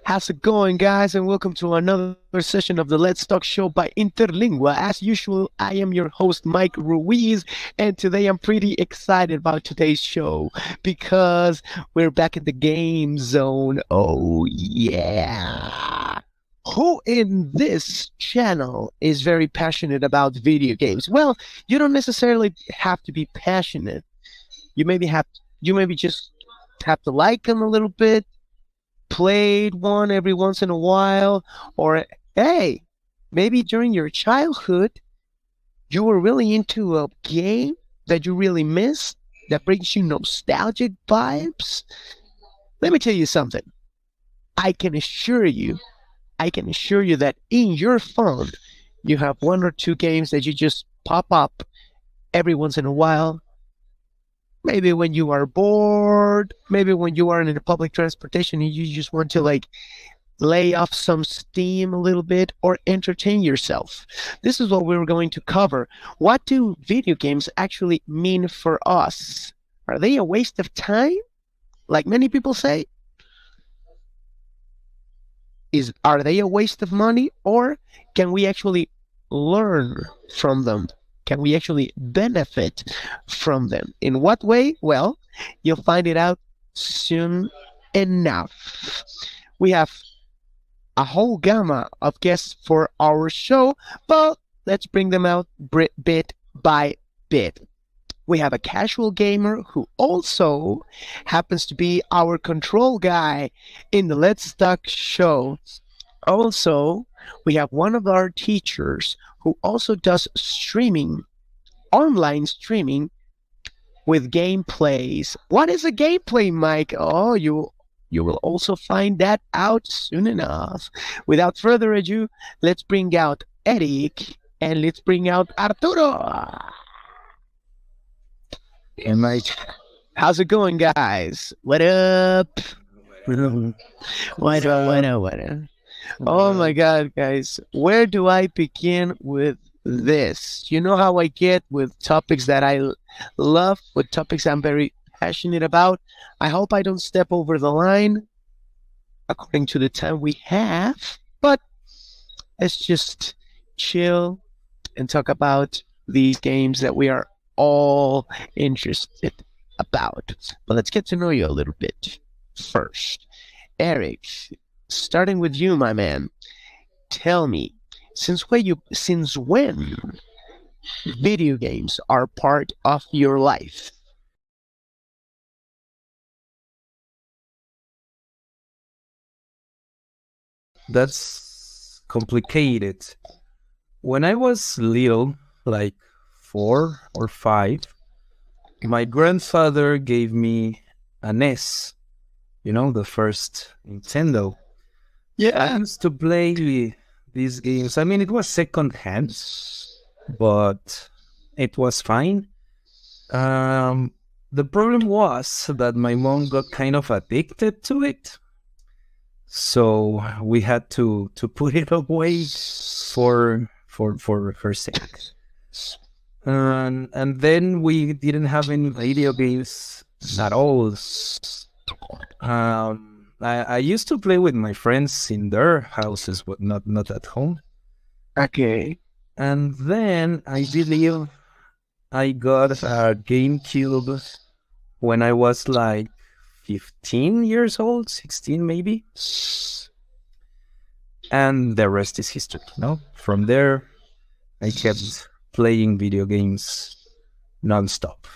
How's it going, guys? And welcome to another session of the Let's Talk Show by Interlingua. As usual, I am your host, Mike Ruiz, and today I'm pretty excited about today's show because we're back in the game zone. Oh, yeah. Who in this channel is very passionate about video games? Well, you don't necessarily have to be passionate. You maybe just have to like them a little bit, played one every once in a while, or hey, maybe during your childhood, you were really into a game that you really missed that brings you nostalgic vibes. Let me tell you something. I can assure you, I can assure you that in your phone, you have one or two games that you just pop up every once in a while. Maybe when you are bored, maybe when you are in the public transportation and you just want to lay off some steam a little bit or entertain yourself. This is what we're going to cover. What do video games actually mean for us? Are they a waste of time, like many people say? Are they a waste of money, or can we actually learn from them? Can we actually benefit from them? In what way? Well, you'll find it out soon enough. We have a whole gamma of guests for our show, but let's bring them out bit by bit. We have a casual gamer who also happens to be our control guy in the Let's Talk show. Also, we have one of our teachers who also does streaming, online streaming with gameplays. What is a gameplay, Mike? Oh, you will also find that out soon enough. Without further ado, let's bring out Eric and let's bring out Arturo. And Mike, How's it going, guys? What up? What up? Oh my God, guys. Where do I begin with this? You know how I get with topics that I love, with topics I'm very passionate about. I hope I don't step over the line according to the time we have, but let's just chill and talk about these games that we are all interested about. But let's get to know you a little bit first. Eric, starting with you, my man, tell me, since when video games are part of your life? that's complicated. When I was little, like 4 or 5, my grandfather gave me an S, the first Nintendo. I Yeah. used to play these games. I mean, it was second hand, but it was fine. Um, the problem was that my mom got kind of addicted to it. So we had to put it away for her sake. And then we didn't have any video games at all. I used to play with my friends in their houses, but not at home. Okay. And then I believe I got a GameCube when I was like 15 years old, 16 maybe. And the rest is history, From there, I kept playing video games nonstop.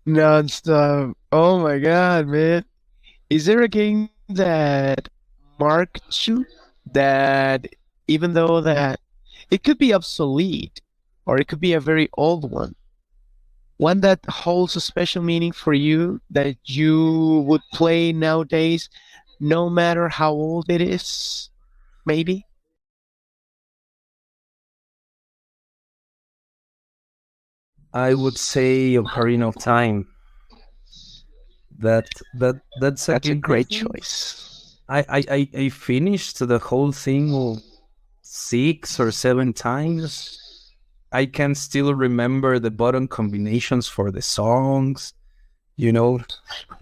Non-stop. Oh my God, man. Is there a game that marked you, that even though that it could be obsolete or it could be a very old one that holds a special meaning for you that you would play nowadays, no matter how old it is, maybe? I would say Ocarina of Time. That's a That's a game. great choice. I finished the whole thing 6 or 7 times. I can still remember the button combinations for the songs. you know. I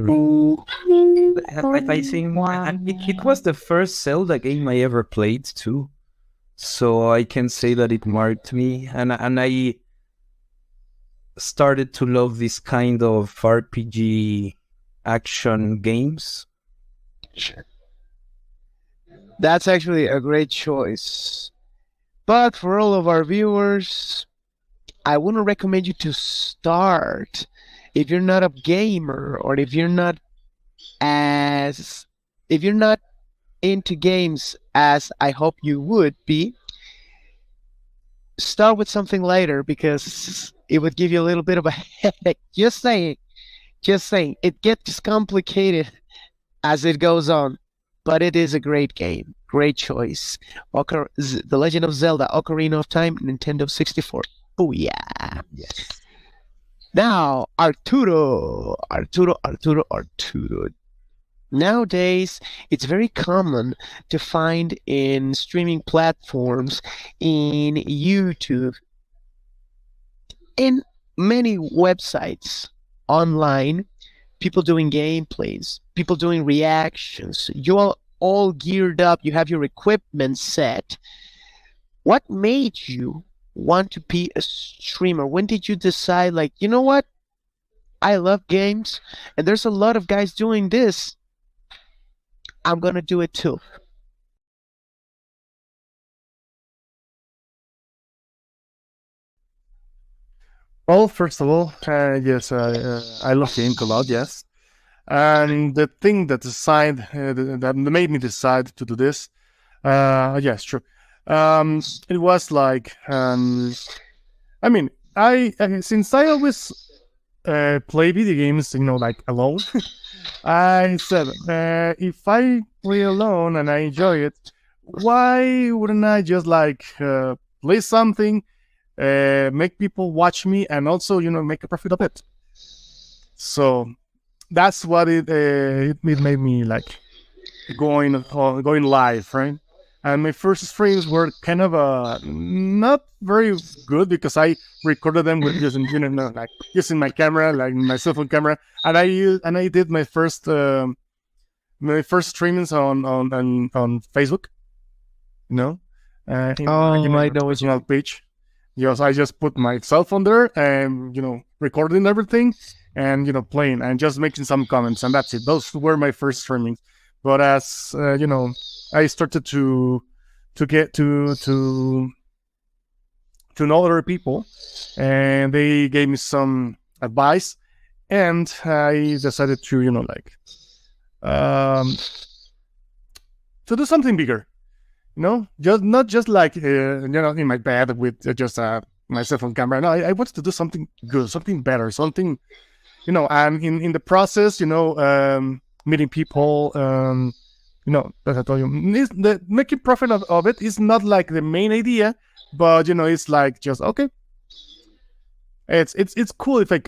think it was the first Zelda game I ever played too, so I can say that it marked me, and I started to love this kind of RPG action games. That's actually a great choice. But for all of our viewers, I wouldn't recommend you to start if you're not a gamer or as if you're not into games as I hope you would be. Start with something lighter because it would give you a little bit of a headache. Just saying, just saying. It gets complicated as it goes on, but it is a great game. Great choice. The Legend of Zelda: Ocarina of Time, Nintendo 64. Oh yeah. Yes. Now, Arturo. Nowadays, it's very common to find in streaming platforms, in YouTube, in many websites online, people doing gameplays, people doing reactions. You are all geared up, you have your equipment set. What made you want to be a streamer? When did you decide, like, you know what? I love games, and there's a lot of guys doing this. I'm gonna do it too. Well, first of all, yes, I love games a lot, yes. And the thing that made me decide to do this, yes, true. It was like, I mean, since I always play video games, like alone, I said, if I play alone and I enjoy it, why wouldn't I just like play something, make people watch me, and also make a profit of it? So that's what it made me like going live, right? And my first streams were kind of not very good because I recorded them with using like using my camera, like my cell phone camera, and I did my first streamings on Facebook, I know what personal page. Yes, I just put my cell phone there and recording everything and playing and just making some comments, and that's it. Those were my first streamings. But as I started to get to know other people, and they gave me some advice, and I decided to to do something bigger. Just not just like in my bed with just my cell phone camera. No, I wanted to do something good, something better, something and in the process, meeting people, as I told you, the making profit of it is not like the main idea, but it's like just okay. It's cool if I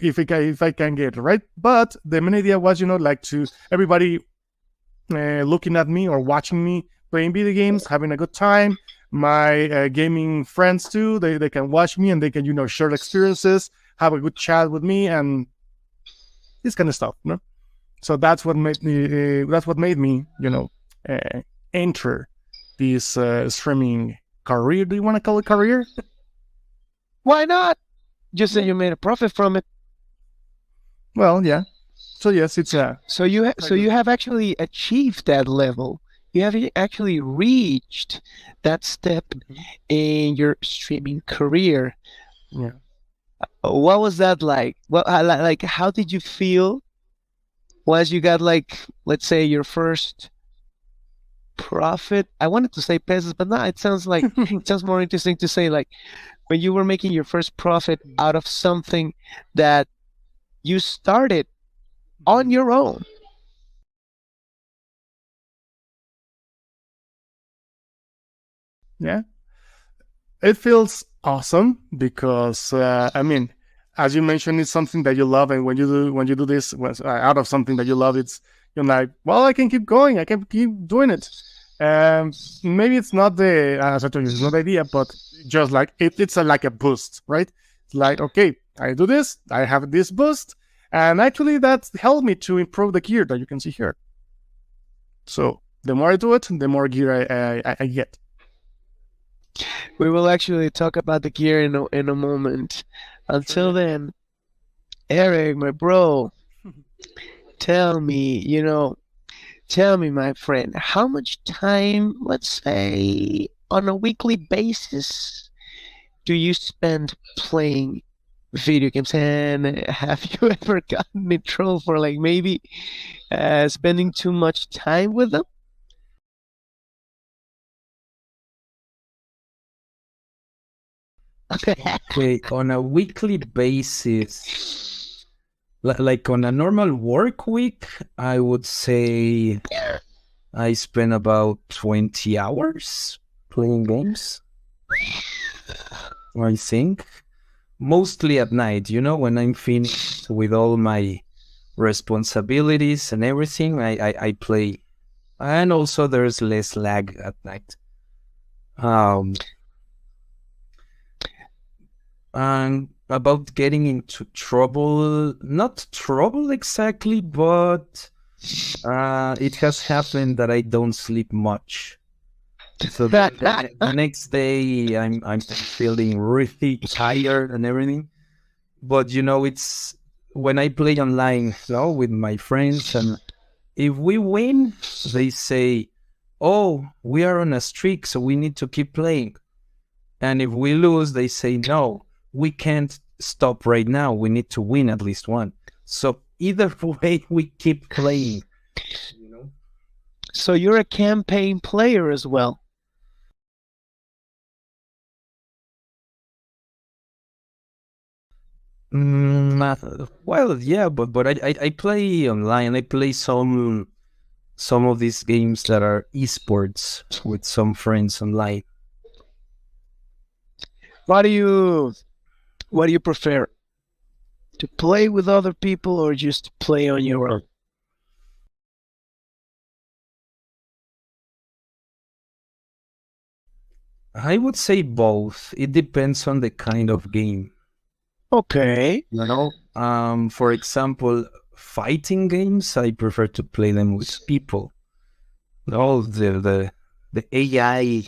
can get it right, but the main idea was like to everybody looking at me or watching me playing video games, having a good time. My gaming friends too, they can watch me and they can share experiences, have a good chat with me, and this kind of stuff. So that's what made me enter this streaming career. Do you want to call it career? Why not? Just say you made a profit from it. Well, yeah. So yes, it's So you have actually achieved that level. You have actually reached that step in your streaming career. Yeah. What was that like? Well, like how did you feel once you got, like, let's say, your first profit? I wanted to say pesos, but no, it sounds more interesting to say like when you were making your first profit out of something that you started on your own. Yeah. It feels awesome because as you mentioned, it's something that you love, and when you do this out of something that you love, it's you're like, well, I can keep going, I can keep doing it. Maybe it's not as I told you, it's not the idea, but just like it's like a boost, right? It's like, okay, I do this, I have this boost, And actually, that helped me to improve the gear that you can see here. So the more I do it, the more gear I get. We will actually talk about the gear in a moment. Until then, Eric, my bro, tell me, tell me, my friend, how much time, let's say, on a weekly basis, do you spend playing video games? And have you ever gotten in trouble for like maybe spending too much time with them? Okay, on a weekly basis, like on a normal work week, I would say I spend about 20 hours playing games, I think. Mostly at night, when I'm finished with all my responsibilities and everything, I play. And also there's less lag at night. Um, and about getting into trouble, not trouble exactly, but it has happened that I don't sleep much. So the next day I'm feeling really tired and everything. But it's when I play online, with my friends, and if we win, they say, "Oh, we are on a streak, so we need to keep playing." And if we lose, they say, "No, we can't stop right now. We need to win at least one." So either way, we keep playing. So you're a campaign player as well. Well, yeah, but I play online. I play some of these games that are esports with some friends online. What do you prefer? To play with other people or just play on your own? I would say both. It depends on the kind of game. Okay. For example, fighting games, I prefer to play them with people. The AI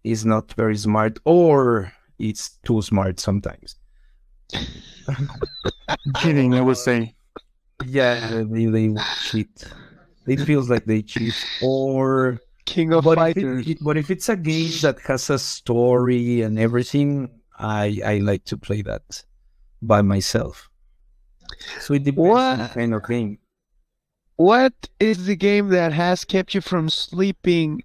is not very smart, or it's too smart sometimes. Cheating, I would say. Yeah, they cheat. It feels like they cheat. Or King of but Fighters. but if it's a game that has a story and everything, I like to play that by myself. So it depends on the kind of game. What is the game that has kept you from sleeping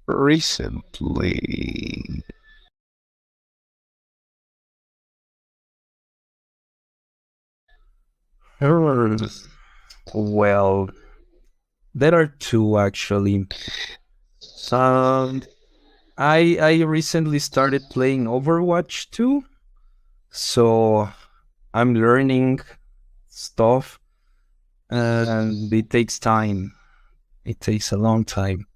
recently? Well, there are two actually. I recently started playing Overwatch 2, so I'm learning stuff, and it takes time. It takes a long time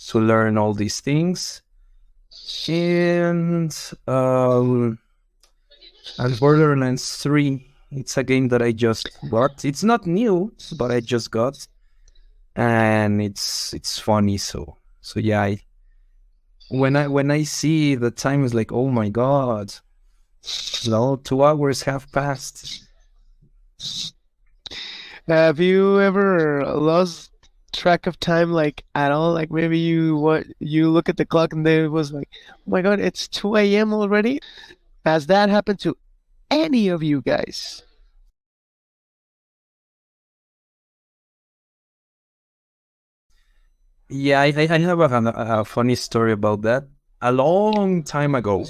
to learn all these things. And Borderlands 3, it's a game that I just got. It's not new, but I just got, and it's funny. So yeah, when I see the time, is like, oh my god, 2 hours have passed. Have you ever lost track of time like at all? Like maybe you look at the clock and then it was like, oh my god, it's 2 a.m. already? Has that happened to any of you guys? Yeah, I have a funny story about that. A long time ago,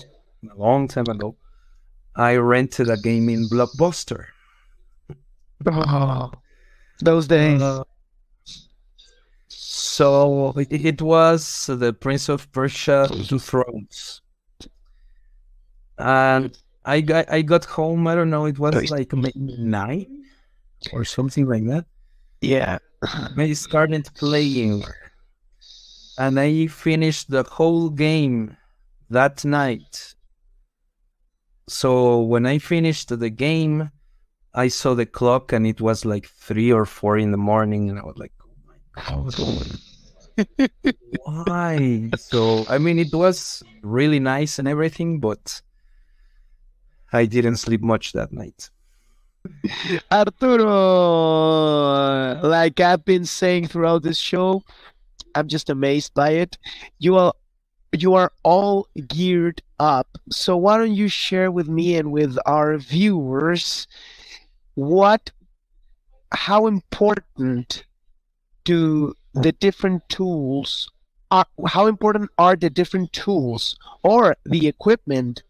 I rented a game in Blockbuster. Oh, those days. So it was the Prince of Persia: Two Thrones, and I got home. I don't know. It was like maybe 9 or something like that. Yeah. I started playing, and I finished the whole game that night. So when I finished the game, I saw the clock and it was like 3 or 4 in the morning, and I was like, "Oh my god, why?" So I mean, it was really nice and everything, but I didn't sleep much that night. Arturo, like I've been saying throughout this show, I'm just amazed by it. You are all geared up. So why don't you share with me and with our viewers what how important do the different tools how important are the different tools or the equipment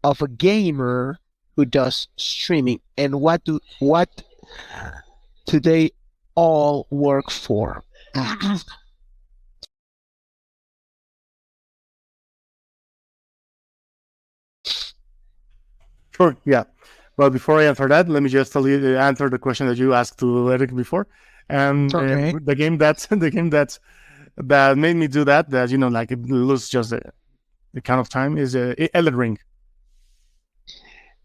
of a gamer who does streaming, and what do they all work for? Sure, yeah. But before I answer that, let me just tell you answer the question that you asked to Eric before. And Okay. the game that the game that made me do that, that like it lose just the count of time is Elden Ring.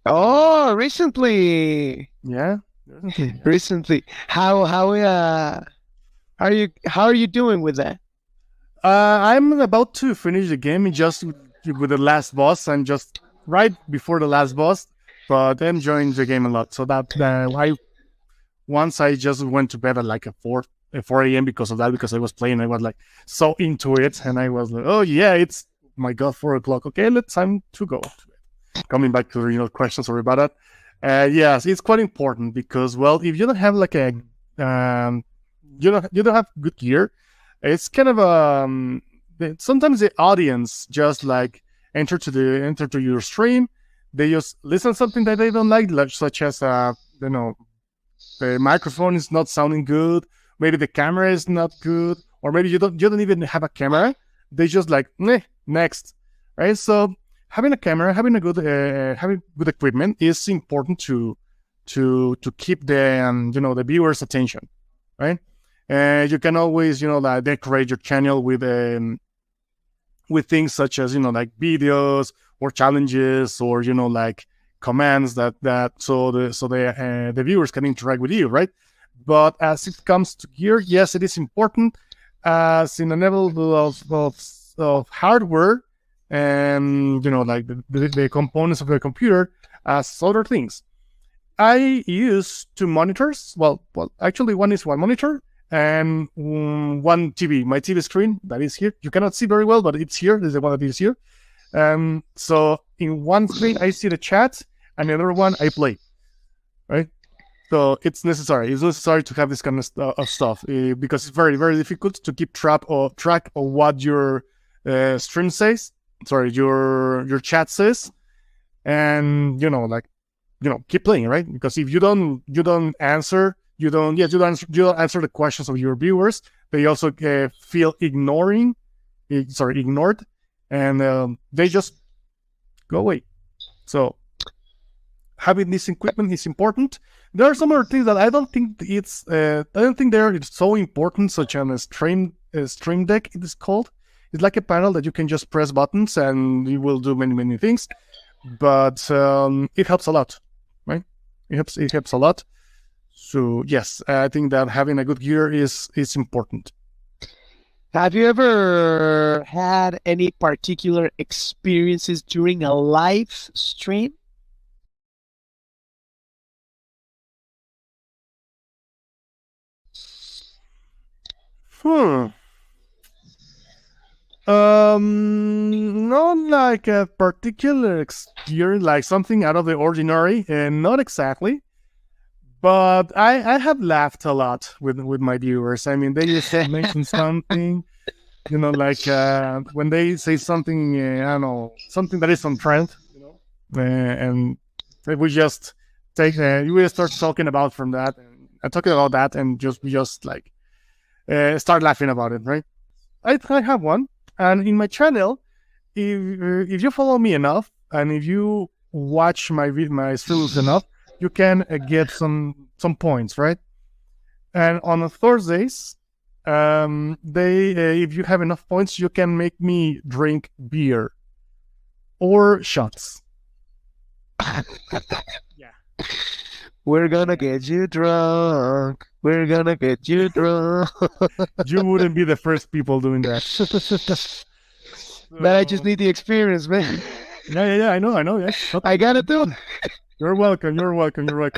Oh, recently. Yeah. Recently. How are you doing with that? I'm about to finish the game just with the last boss. I'm just right before the last boss, but I'm enjoying the game a lot. So that I just went to bed at like a 4 a.m. because of that, because I was playing. I was like so into it, and I was like, oh yeah, it's my god, 4 o'clock. Okay, time to go. Coming back to your question, sorry about that. Yes, it's quite important because, well, if you don't have like a you don't have good gear, it's kind of sometimes the audience just like enter to your stream. They just listen to something that they don't like such as the microphone is not sounding good, maybe the camera is not good, or maybe you don't even have a camera. They just like next, right? So having a camera, having good equipment is important to keep the the viewers' attention, right? You can always decorate your channel with things such as like videos or challenges or like commands that the viewers can interact with you, right? But as it comes to gear, yes, it is important as in a level of hardware and like the components of the computer as other things. I use 2 monitors. Well, actually, one is one monitor and one TV. My TV screen that is here. You cannot see very well, but it's here. This is the one that is here. So in one screen I see the chat, and the other one I play. Right. So it's necessary. It's necessary to have this kind of stuff because it's very, very difficult to keep track of what your stream says. Sorry, your chat says, and keep playing, right? Because if you don't answer, you don't answer the questions of your viewers. They also feel ignored, and they just go away. So having this equipment is important. There are some other things that I don't think they're so important, such as a stream deck. It is called. It's like a panel that you can just press buttons and you will do many things. But it helps a lot, right? It helps a lot. So yes, I think that having a good gear is important. Have you ever had any particular experiences during a live stream? Not like a particular experience, like something out of the ordinary, and not exactly. But I have laughed a lot with my viewers. I mean, they just mention something, like when they say something, I don't know, something that is on trend, and we just we start talking about from that, and talking about that, and we just like start laughing about it, right? I have one, and in my channel, if you follow me enough, and if you watch my streams enough, you can get some points, right? And on Thursdays, if you have enough points, you can make me drink beer or shots. Yeah. We're gonna get you drunk. We're gonna get you drunk. You wouldn't be the first people doing that. But I just need the experience, man. Yeah. I know. Yes. I gotta do it. You're welcome.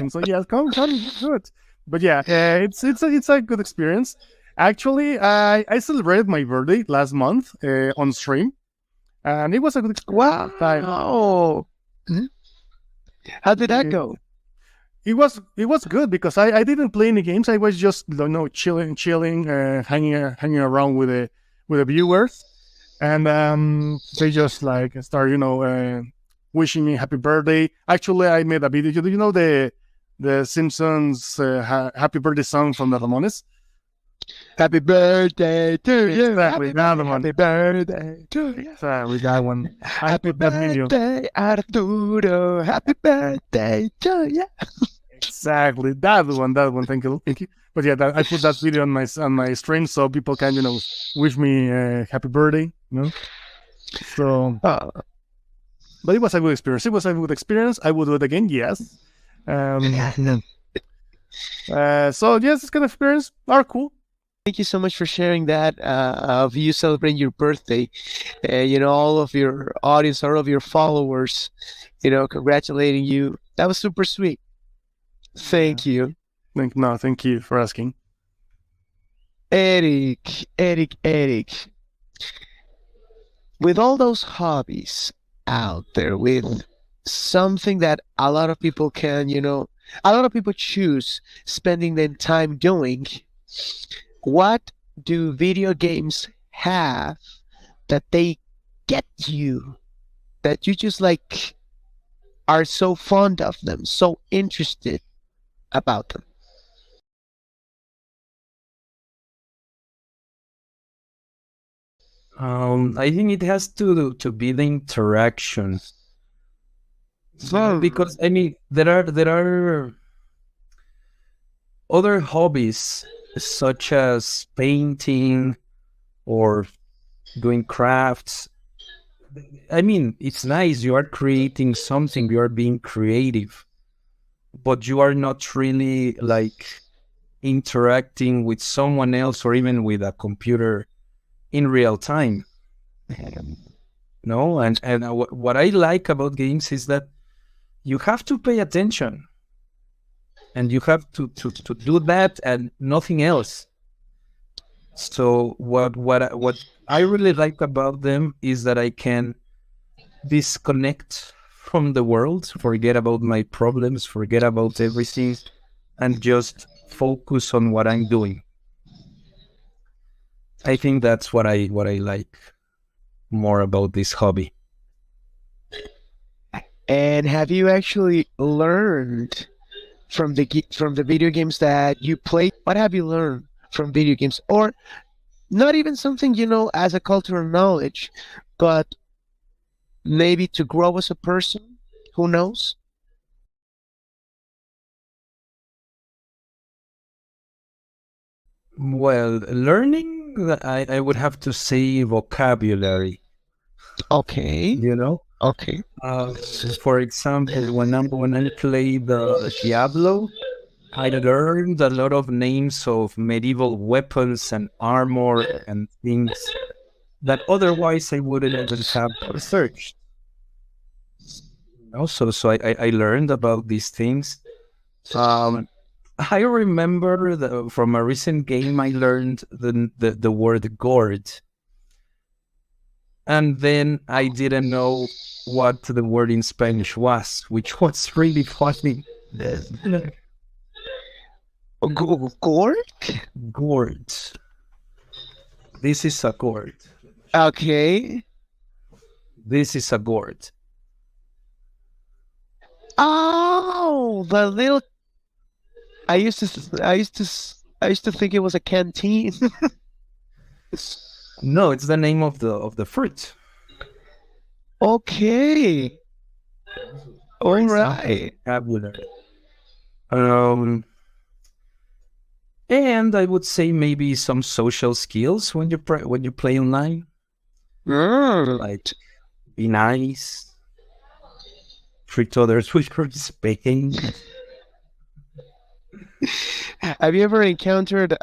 So yeah, come, do it. But yeah, it's a good experience. Actually, I celebrated my birthday last month on stream, and it was a good experience. Wow. How did that go? It was good because I didn't play any games. I was just chilling, hanging around with the viewers, and they just like start wishing me happy birthday. Actually, I made a video. You know the Simpsons happy birthday song from the Ramones. Happy birthday to you. Exactly, that one. Happy birthday to you. Sorry, that one. Happy birthday, Arturo. Happy birthday to you. Exactly, that one. Thank you. But yeah, I put that video on my stream so people can wish me happy birthday. So, but it was a good experience. I would do it again. Yes. So yes, this kind of experience are cool. Thank you so much for sharing that of you celebrating your birthday. All of your audience, all of your followers, congratulating you. That was super sweet. Thank you. Thank you for asking. Eric. With all those hobbies out there, with something that a lot of people choose spending their time doing, what do video games have that they get you, that you just like are so fond of them, so interested about them? I think it has to be the interaction. Because I mean there are other hobbies such as painting or doing crafts. I mean, it's nice, you are creating something, you are being creative, but you are not really like interacting with someone else or even with a computer in real time. No, and what I like about games is that you have to pay attention, and you have to do that and nothing else. So what I really like about them is that I can disconnect from the world, forget about my problems, forget about everything, and just focus on what I'm doing. I think that's what I like more about this hobby. And have you actually learned from the video games that you play? What have you learned from video games? Or not even something, as a cultural knowledge, but maybe to grow as a person? Who knows? Well, learning, I would have to say vocabulary. Okay. Okay. For example, when I played Diablo, I learned a lot of names of medieval weapons and armor and things that otherwise I wouldn't even have researched. So I learned about these things. I remember from a recent game I learned the word gourd. And then I didn't know what the word in Spanish was, which was really funny. Gourd? Gourd. This is a gourd. Okay. This is a gourd. Oh, the little. I used to think it was a canteen. No, it's the name of the fruit. Okay. All right. And I would say maybe some social skills when you play online. Like be nice, treat others with respect. Have you ever encountered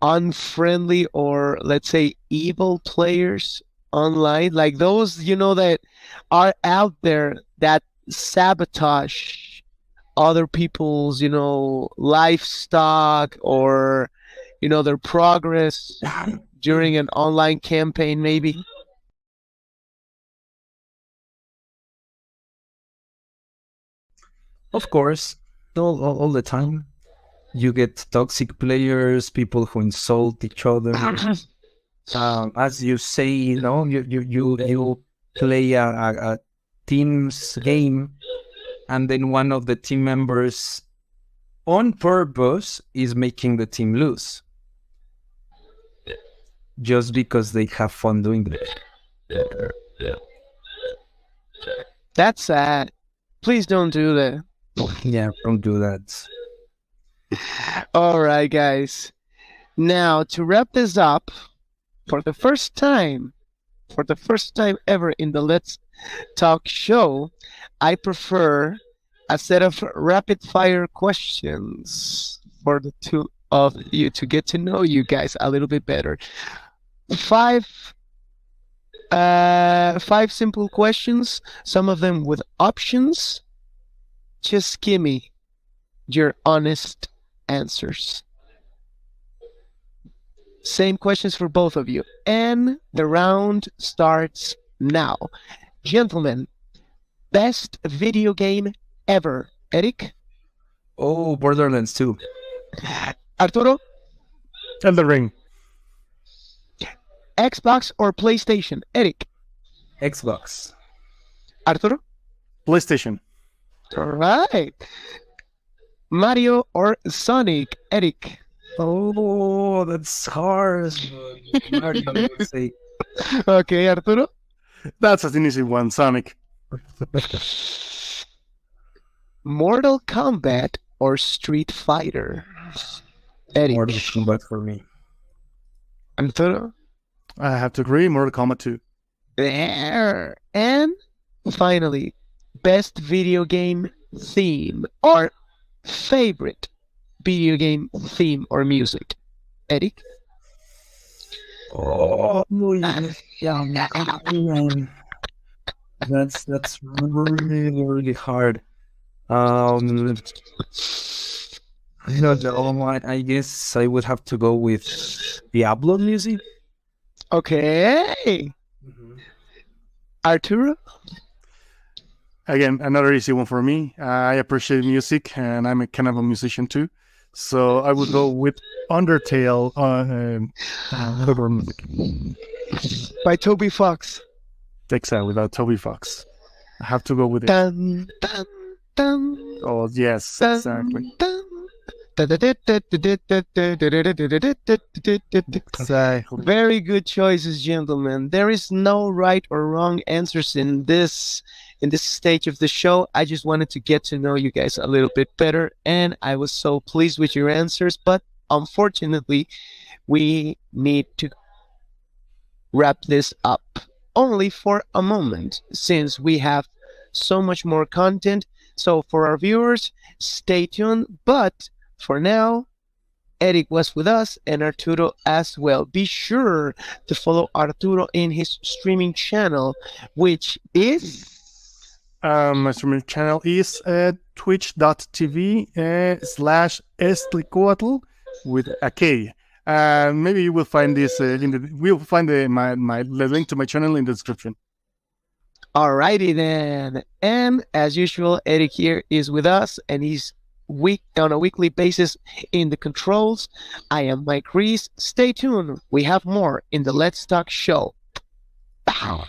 unfriendly or let's say evil players online? Like those, that are out there that sabotage other people's, livestock or, their progress during an online campaign, maybe? Of course, all the time. You get toxic players, people who insult each other. As you say, you play a team's game, and then one of the team members, on purpose, is making the team lose, just because they have fun doing it. That's sad. Please don't do that. Yeah, don't do that. All right, guys. Now, to wrap this up, for the first time ever in the Let's Talk show, I prefer a set of rapid fire questions for the two of you to get to know you guys a little bit better. Five simple questions, some of them with options. Just give me your honest answers. Same questions for both of you. And the round starts now. Gentlemen, best video game ever. Eric? Oh, Borderlands 2. Arturo? Elden Ring. Xbox or PlayStation? Eric? Xbox. Arturo? PlayStation. All right. Mario or Sonic? Eric? Oh, that's hard. Mario, I would say. Okay, Arturo? That's an easy one, Sonic. Mortal Kombat or Street Fighter? Eric? Mortal Kombat for me. Arturo? I have to agree, Mortal Kombat 2. There. And finally, best video game theme or favorite video game theme or music. Eric? Oh, yeah. That's really, really hard. I don't know. I guess I would have to go with Diablo music. Okay. Arturo? Again, another easy one for me. I appreciate music, and I'm a kind of a musician too. So I would go with Undertale By Toby Fox. Exile without Toby Fox. I have to go with it. Dun, dun, dun, Oh, yes, dun, exactly. dun. Exactly. Very good choices, gentlemen. There is no right or wrong answers in this stage of the show. I just wanted to get to know you guys a little bit better, and I was so pleased with your answers. But unfortunately, we need to wrap this up only for a moment, since we have so much more content. So for our viewers, stay tuned. But for now, Eric was with us and Arturo as well. Be sure to follow Arturo in his streaming channel, which is... My streaming channel is twitch.tv/Estlicoatl with a K. Maybe you will find this we'll find the link to my channel in the description. Alrighty then. And as usual, Eric here is with us, and he's on a weekly basis in the controls. I am Mike Reese. Stay tuned. We have more in the Let's Talk show. Pow.